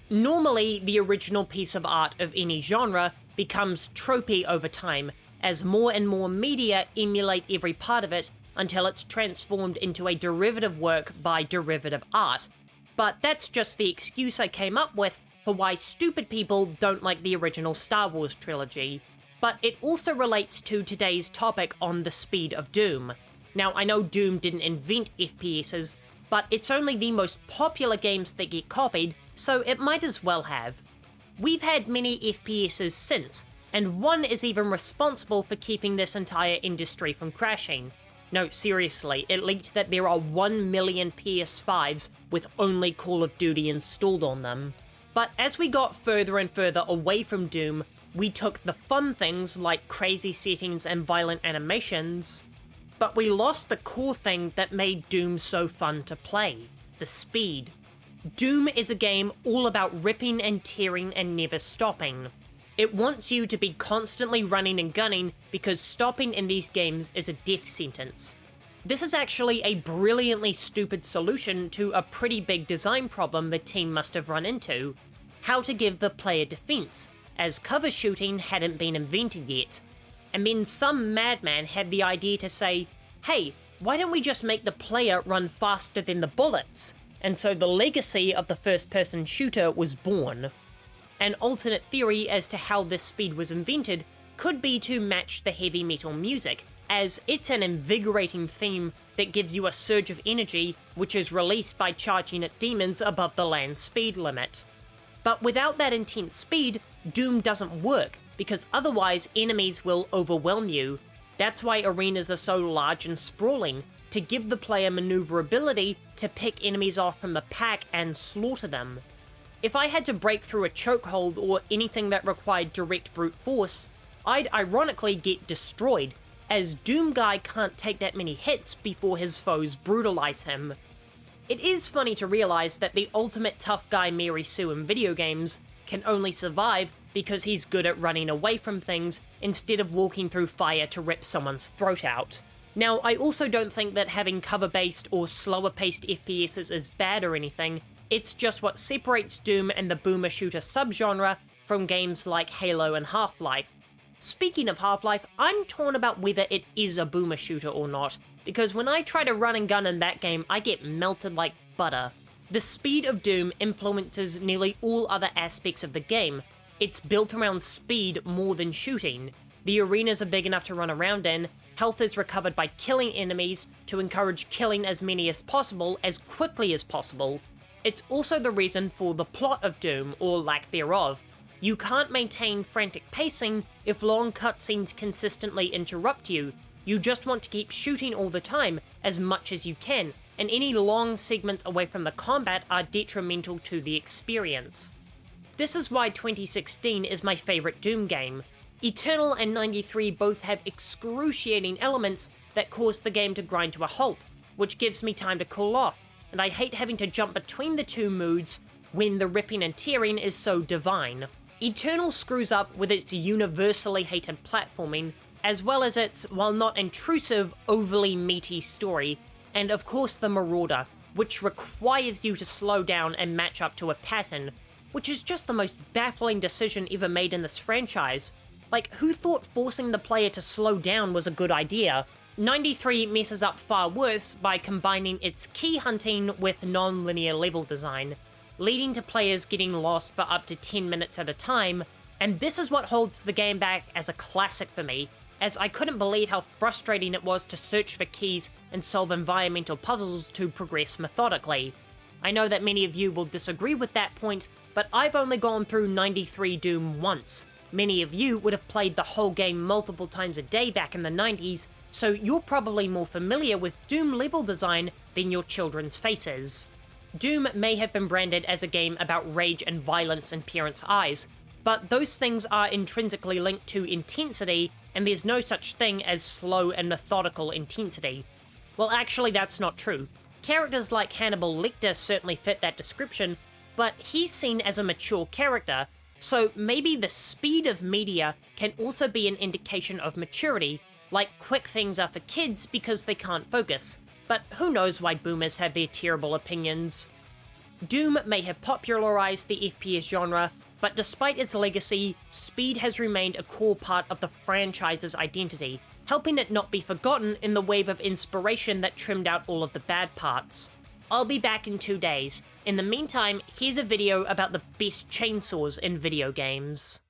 Normally, the original piece of art of any genre becomes tropey over time, as more and more media emulate every part of it until it's transformed into a derivative work by derivative art. But that's just the excuse I came up with for why stupid people don't like the original Star Wars trilogy. But it also relates to today's topic on the speed of Doom. Now, I know Doom didn't invent FPSs, but it's only the most popular games that get copied, so it might as well have. We've had many FPSs since, and one is even responsible for keeping this entire industry from crashing. No, seriously, it leaked that there are 1 million PS5s with only Call of Duty installed on them. But as we got further and further away from Doom, we took the fun things like crazy settings and violent animations, but we lost the core thing that made Doom so fun to play: the speed. Doom is a game all about ripping and tearing and never stopping. It wants you to be constantly running and gunning because stopping in these games is a death sentence. This is actually a brilliantly stupid solution to a pretty big design problem the team must have run into: how to give the player defense, as cover shooting hadn't been invented yet. And then some madman had the idea to say, hey, why don't we just make the player run faster than the bullets? And so the legacy of the first-person shooter was born. An alternate theory as to how this speed was invented could be to match the heavy metal music, as it's an invigorating theme that gives you a surge of energy which is released by charging at demons above the land speed limit. But without that intense speed, Doom doesn't work, because otherwise enemies will overwhelm you. That's why arenas are so large and sprawling, to give the player maneuverability to pick enemies off from the pack and slaughter them. If I had to break through a chokehold or anything that required direct brute force, I'd ironically get destroyed, as Doom Guy can't take that many hits before his foes brutalize him. It is funny to realize that the ultimate tough guy Mary Sue in video games can only survive because he's good at running away from things instead of walking through fire to rip someone's throat out. Now, I also don't think that having cover-based or slower-paced FPSs is bad or anything. It's just what separates Doom and the boomer shooter subgenre from games like Halo and Half-Life. Speaking of Half-Life, I'm torn about whether it is a boomer shooter or not, because when I try to run and gun in that game, I get melted like butter. The speed of Doom influences nearly all other aspects of the game. It's built around speed more than shooting. The arenas are big enough to run around in, health is recovered by killing enemies to encourage killing as many as possible as quickly as possible. It's also the reason for the plot of Doom, or lack thereof. You can't maintain frantic pacing if long cutscenes consistently interrupt you. You just want to keep shooting all the time, as much as you can, and any long segments away from the combat are detrimental to the experience. This is why 2016 is my favorite Doom game. Eternal and 93 both have excruciating elements that cause the game to grind to a halt, which gives me time to cool off, and I hate having to jump between the two moods when the ripping and tearing is so divine. Eternal screws up with its universally hated platforming, as well as its, while not intrusive, overly meaty story, and of course the Marauder, which requires you to slow down and match up to a pattern, which is just the most baffling decision ever made in this franchise. Like, who thought forcing the player to slow down was a good idea? 93 messes up far worse by combining its key hunting with non-linear level design, leading to players getting lost for up to 10 minutes at a time, and this is what holds the game back as a classic for me, as I couldn't believe how frustrating it was to search for keys and solve environmental puzzles to progress methodically. I know that many of you will disagree with that point, but I've only gone through 93 Doom once. Many of you would have played the whole game multiple times a day back in the 90s, so you're probably more familiar with Doom level design than your children's faces. Doom may have been branded as a game about rage and violence in parents' eyes, but those things are intrinsically linked to intensity, and there's no such thing as slow and methodical intensity. Well, actually that's not true. Characters like Hannibal Lecter certainly fit that description, but he's seen as a mature character, so maybe the speed of media can also be an indication of maturity, like quick things are for kids because they can't focus, but who knows why boomers have their terrible opinions. Doom may have popularized the FPS genre, but despite its legacy, speed has remained a core part of the franchise's identity, helping it not be forgotten in the wave of inspiration that trimmed out all of the bad parts. I'll be back in 2 days. In the meantime, here's a video about the best chainsaws in video games.